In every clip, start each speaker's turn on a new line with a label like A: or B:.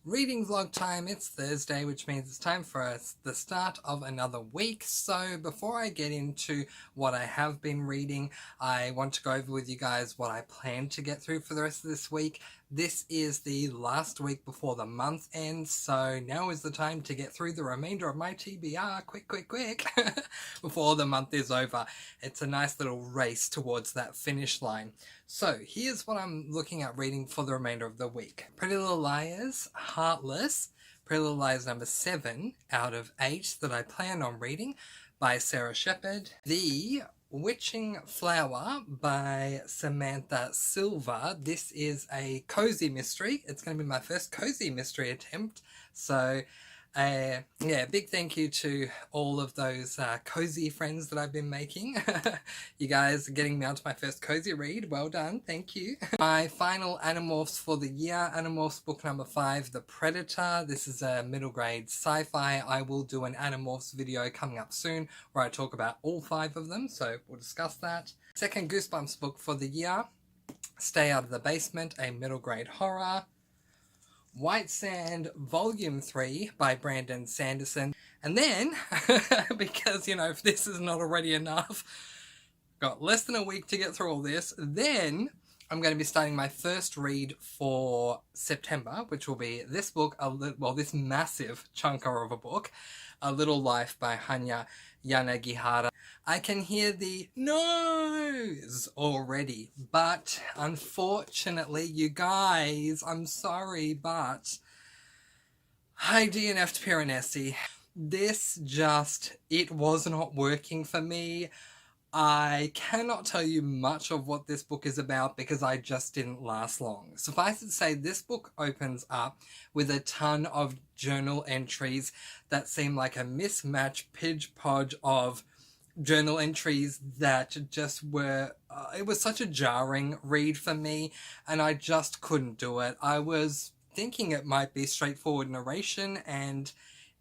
A: Reading vlog time. It's Thursday, which means it's time for the start of another week. So before I get into what I have been reading, I want to go over with you guys what I plan to get through for the rest of this week. This is the last week before the month ends, so now is the time to get through the remainder of my TBR quick before the month is over. It's a nice little race towards that finish line. So here's what I'm looking at reading for the remainder of the week. Pretty Little Liars, Heartless, Pretty Little Liars number 7 out of 8 that I plan on reading by Sept. The Witching Flower by Samantha Silver. This is a cozy mystery. It's going to be my first cozy mystery attempt. So yeah, big thank you to all of those cozy friends that I've been making. You guys are getting me onto my first cozy read. Well done, thank you. My final Animorphs for the year, Animorphs book number 5, The Predator. This is a middle grade sci-fi. I will do an Animorphs video coming up soon where I talk about all 5 of them, so we'll discuss that. Second Goosebumps book for the year, Stay Out of the Basement, a middle grade horror. White Sand Volume 3 by Brandon Sanderson. And then, because, you know, if this is not already enough, got less than a week to get through all this, then I'm going to be starting my first read for September, which will be this book, this massive chunker of a book, A Little Life by Hanya Yanagihara. I can hear the no's already, but unfortunately, you guys, I'm sorry, but I DNF'd Piranesi. It was not working for me. I cannot tell you much of what this book is about because I just didn't last long. Suffice it to say, this book opens up with a ton of journal entries that seem like a mismatched podge of journal entries that just were, it was such a jarring read for me and I just couldn't do it. I was thinking it might be straightforward narration and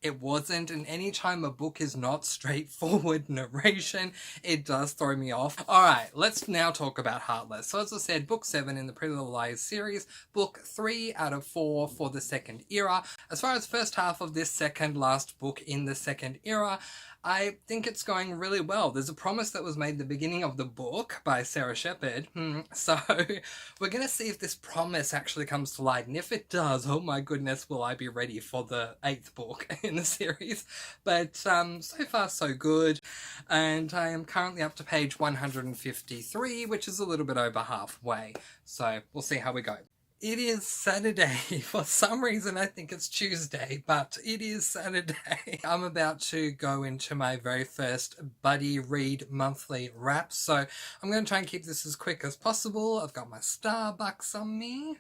A: it wasn't, and anytime a book is not straightforward narration, it does throw me off. Alright, let's now talk about Heartless. So as I said, book 7 in the Pretty Little Liars series, book 3 out of 4 for the second era. As far as first half of this second last book in the second era, I think it's going really well. There's a promise that was made at the beginning of the book by Sept. So we're going to see if this promise actually comes to light. And if it does, oh my goodness, will I be ready for the 8th book in the series. But so far so good. And I am currently up to page 153, which is a little bit over halfway. So we'll see how we go. It is Saturday. For some reason I think it's Tuesday, but it is Saturday. I'm about to go into my very first buddy read monthly wrap, so I'm going to try and keep this as quick as possible. I've got my Starbucks on me.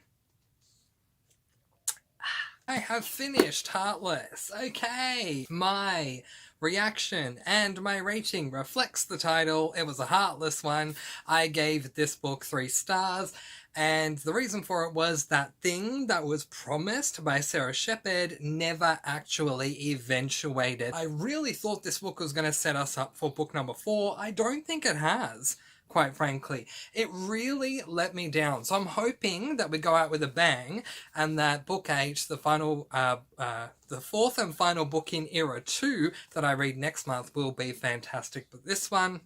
A: I have finished Heartless. Okay, my reaction and my rating reflects the title. It was a heartless one. I gave this book 3 stars. And the reason for it was that thing that was promised by Sept never actually eventuated. I really thought this book was going to set us up for book number 4. I don't think it has, quite frankly. It really let me down. So I'm hoping that we go out with a bang and that book 8, the final, the 4th and final book in era 2 that I read next month will be fantastic. But this one,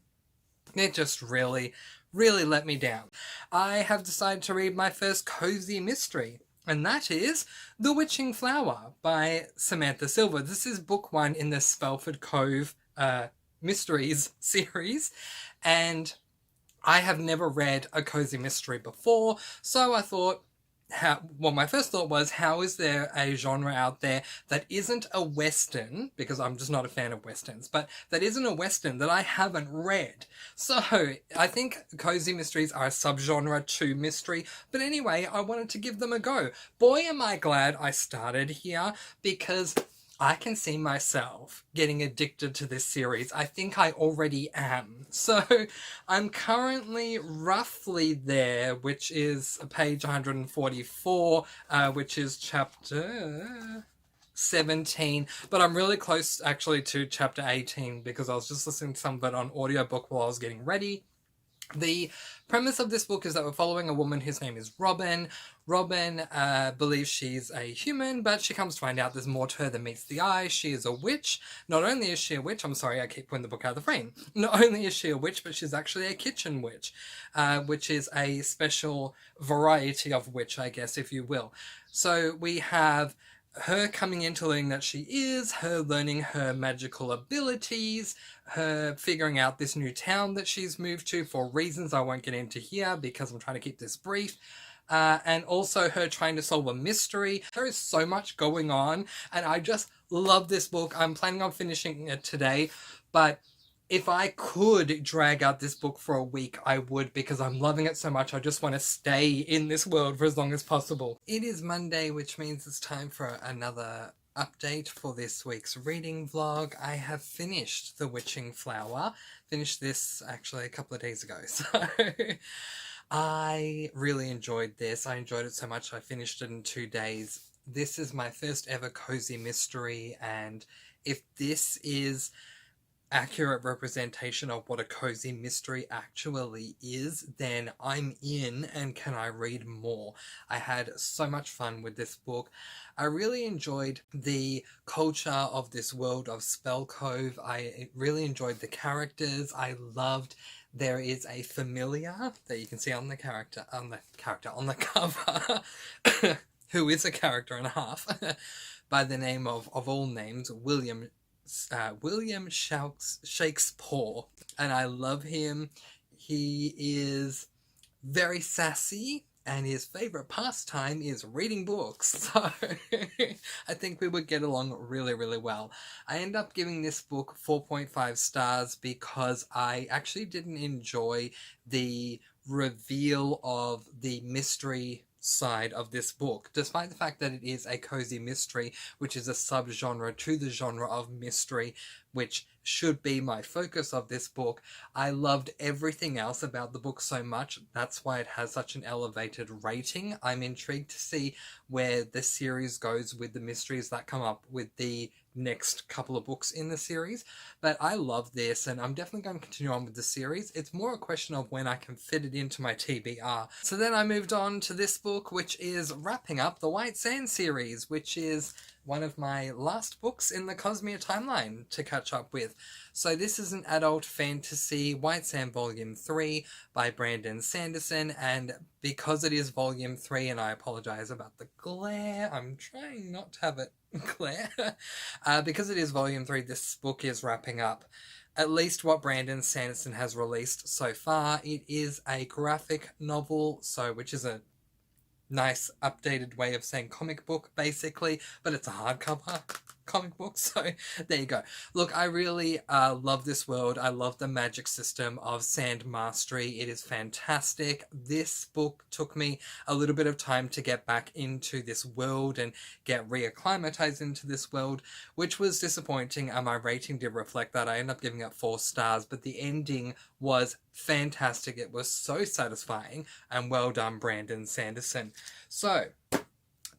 A: it just really let me down. I have decided to read my first cozy mystery, and that is The Witching Flower by Samantha Silver. This is book 1 in the Spelford Cove mysteries series, and I have never read a cozy mystery before, so I thought, my first thought was, how is there a genre out there that isn't a Western, because I'm just not a fan of Westerns, but that isn't a Western that I haven't read? So I think cozy mysteries are a subgenre to mystery, but anyway, I wanted to give them a go. Boy, am I glad I started here, because I can see myself getting addicted to this series. I think I already am. So I'm currently roughly there, which is page 144, which is chapter 17, but I'm really close actually to chapter 18 because I was just listening to some of it on audiobook while I was getting ready. The premise of this book is that we're following a woman whose name is Robin. Robin believes she's a human, but she comes to find out there's more to her than meets the eye. She is a witch. Not only is she a witch, I'm sorry, I keep putting the book out of the frame. Not only is she a witch, but she's actually a kitchen witch, which is a special variety of witch, I guess, if you will. So we have her coming into learning that she is, her learning her magical abilities, her figuring out this new town that she's moved to for reasons I won't get into here because I'm trying to keep this brief. And also her trying to solve a mystery. There is so much going on, and I just love this book. I'm planning on finishing it today, but if I could drag out this book for a week, I would, because I'm loving it so much. I just want to stay in this world for as long as possible. It is Monday, which means it's time for another update for this week's reading vlog. I have finished The Witching Flower. Finished this actually a couple of days ago. So I really enjoyed this. I enjoyed it so much I finished it in 2 days. This is my first ever cozy mystery, and if this is accurate representation of what a cozy mystery actually is, then I'm in, and can I read more? I had so much fun with this book. I really enjoyed the culture of this world of Spell Cove. I really enjoyed the characters. I loved there is a familiar that you can see on the cover, who is a character and a half, by the name of all names, William Shakespeare, and I love him. He is very sassy, and his favorite pastime is reading books, so I think we would get along really, really well. I end up giving this book 4.5 stars because I actually didn't enjoy the reveal of the mystery side of this book, despite the fact that it is a cozy mystery, which is a subgenre to the genre of mystery, which should be my focus of this book. I loved everything else about the book so much. That's why it has such an elevated rating. I'm intrigued to see where the series goes with the mysteries that come up with the next couple of books in the series, but I love this, and I'm definitely going to continue on with the series. It's more a question of when I can fit it into my TBR. So then I moved on to this book, which is wrapping up the White Sand series, which is one of my last books in the Cosmere timeline to catch up with. So this is an adult fantasy, White Sand Volume 3 by Brandon Sanderson, and because it is Volume 3, and I apologise about the glare, I'm trying not to have it glare, because it is Volume 3, this book is wrapping up at least what Brandon Sanderson has released so far. It is a graphic novel, so which is a nice updated way of saying comic book, basically, but it's a hardcover comic book, so there you go. Look, I really love this world. I love the magic system of Sand Mastery. It is fantastic. This book took me a little bit of time to get back into this world and get reacclimatized into this world, which was disappointing, and my rating did reflect that. I ended up giving it 4 stars, but the ending was fantastic. It was so satisfying, and well done, Brandon Sanderson. So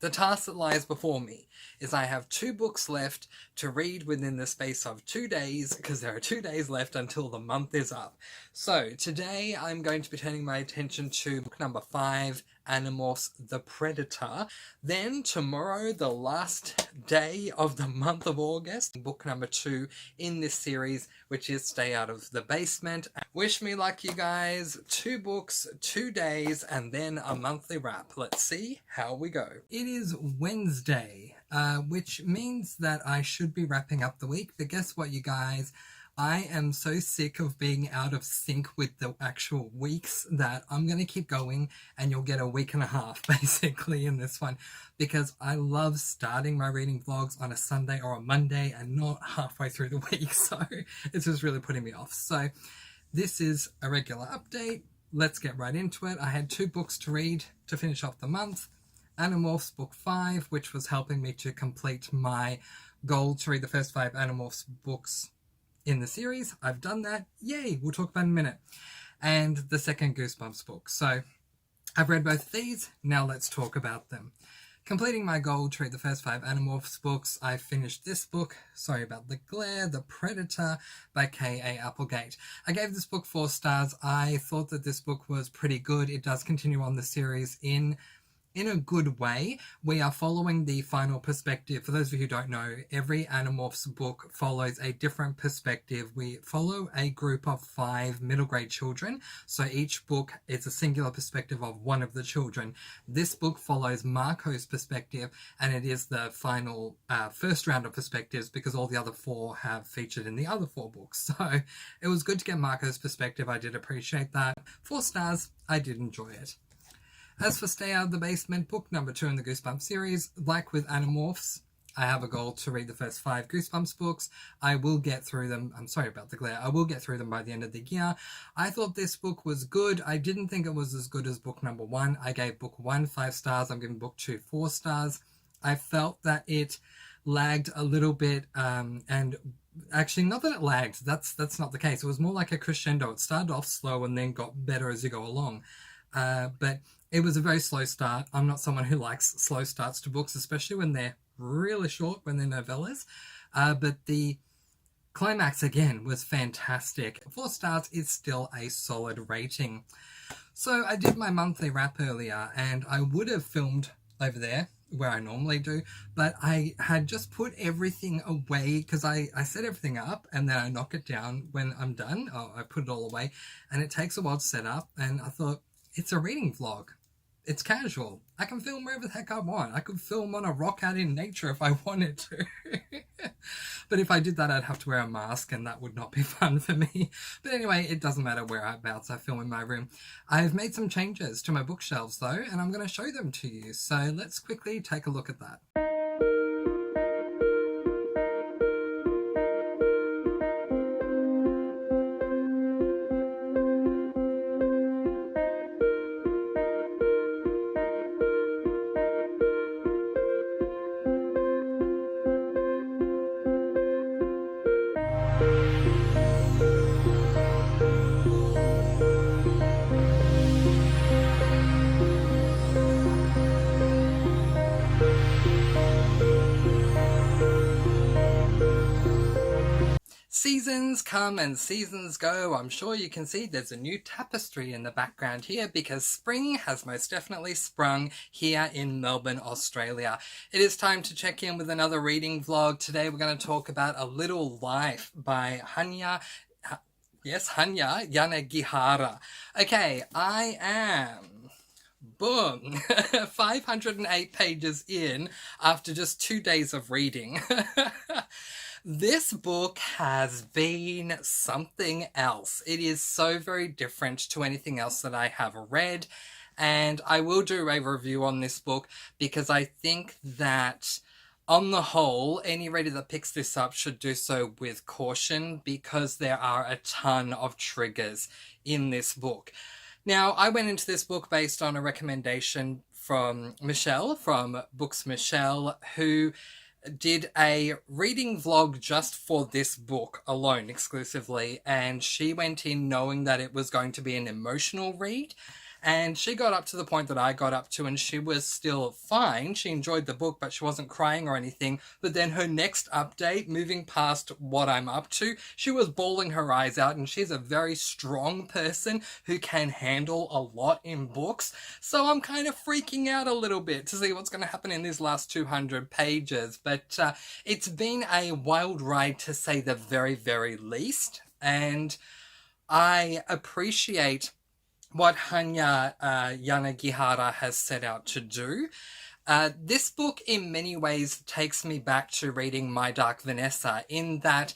A: the task that lies before me is I have 2 books left to read within the space of 2 days, because there are 2 days left until the month is up. So today I'm going to be turning my attention to book number 5, Animorphs the Predator. Then tomorrow, the last day of the month of August, book number 2 in this series, which is Stay Out of the Basement. Wish me luck, you guys. 2 books, 2 days, and then a monthly wrap. Let's see how we go. It is Wednesday, which means that I should be wrapping up the week, but guess what, you guys? I am so sick of being out of sync with the actual weeks that I'm going to keep going, and you'll get a week and a half basically in this one, because I love starting my reading vlogs on a Sunday or a Monday and not halfway through the week, so it's just really putting me off. So this is a regular update. Let's get right into it. I had 2 books to read to finish off the month. Animorphs book 5, which was helping me to complete my goal to read the first 5 Animorphs books in the series. I've done that. Yay! We'll talk about it in a minute. And the second Goosebumps book. So I've read both of these. Now let's talk about them. Completing my goal to read the first 5 Animorphs books, I finished this book, Sorry About the Glare, The Predator by K.A. Applegate. I gave this book 4 stars. I thought that this book was pretty good. It does continue on the series in a good way. We are following the final perspective. For those of you who don't know, every Animorphs book follows a different perspective. We follow a group of 5 middle grade children, so each book is a singular perspective of one of the children. This book follows Marco's perspective, and it is the final first round of perspectives because all the other 4 have featured in the other 4 books. So it was good to get Marco's perspective. I did appreciate that. 4 stars. I did enjoy it. As for Stay Out of the Basement, book number 2 in the Goosebumps series, like with Animorphs, I have a goal to read the first 5 Goosebumps books. I will get through them. I'm sorry about the glare. I will get through them by the end of the year. I thought this book was good. I didn't think it was as good as book number 1. I gave book 1 5 stars. I'm giving book 2 4 stars. I felt that it lagged a little bit, and actually not that it lagged. That's not the case. It was more like a crescendo. It started off slow and then got better as you go along. But it was a very slow start. I'm not someone who likes slow starts to books, especially when they're really short, when they're novellas. But the climax, again, was fantastic. 4 stars is still a solid rating. So I did my monthly wrap earlier, and I would have filmed over there, where I normally do, but I had just put everything away because I set everything up and then I knock it down when I'm done. I put it all away, and it takes a while to set up, and I thought, it's a reading vlog. It's casual. I can film wherever the heck I want. I could film on a rock out in nature if I wanted to. But if I did that, I'd have to wear a mask, and that would not be fun for me. But anyway, it doesn't matter whereabouts I film in my room. I've made some changes to my bookshelves, though, and I'm going to show them to you. So let's quickly take a look at that. Seasons come and seasons go. I'm sure you can see there's a new tapestry in the background here because spring has most definitely sprung here in Melbourne, Australia. It is time to check in with another reading vlog. Today we're going to talk about A Little Life by Hanya Yanagihara. Okay, I am... boom, 508 pages in after just 2 days of reading. This book has been something else. It is so very different to anything else that I have read, and I will do a review on this book because I think that on the whole, any reader that picks this up should do so with caution because there are a ton of triggers in this book. Now, I went into this book based on a recommendation from Michelle, from Books Michelle, who did a reading vlog just for this book alone, exclusively, and she went in knowing that it was going to be an emotional read, and she got up to the point that I got up to, and she was still fine. She enjoyed the book, but she wasn't crying or anything. But then her next update, moving past what I'm up to, she was bawling her eyes out, and she's a very strong person who can handle a lot in books. So I'm kind of freaking out a little bit to see what's going to happen in these last 200 pages. But it's been a wild ride, to say the very, very least. And I appreciate what Hanya Yanagihara has set out to do. This book in many ways takes me back to reading My Dark Vanessa, in that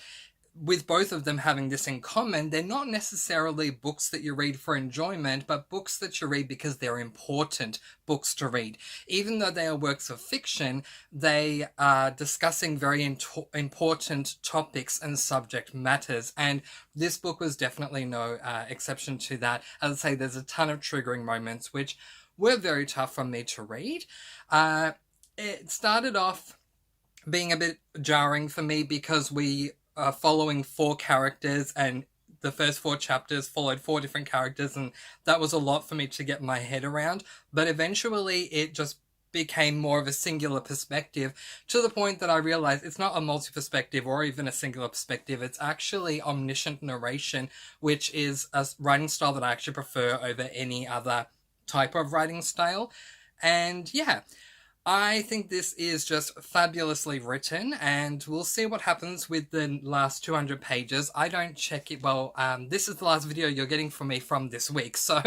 A: with both of them having this in common, they're not necessarily books that you read for enjoyment, but books that you read because they're important books to read. Even though they are works of fiction, they are discussing very important topics and subject matters, and this book was definitely no exception to that. As I say, there's a ton of triggering moments which were very tough for me to read. It started off being a bit jarring for me because we following 4 characters, and the first 4 chapters followed 4 different characters, and that was a lot for me to get my head around. But eventually it just became more of a singular perspective, to the point that I realized it's not a multi-perspective or even a singular perspective. It's actually omniscient narration, which is a writing style that I actually prefer over any other type of writing style. And yeah, I think this is just fabulously written, and we'll see what happens with the last 200 pages. I don't check it. Well, this is the last video you're getting from me from this week, so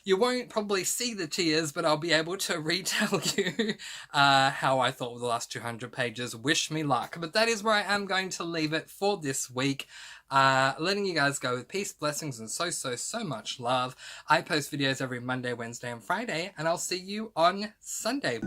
A: you won't probably see the tears, but I'll be able to retell you how I thought with the last 200 pages. Wish me luck. But that is where I am going to leave it for this week. Letting you guys go with peace, blessings, and so much love. I post videos every Monday, Wednesday, and Friday, and I'll see you on Sunday.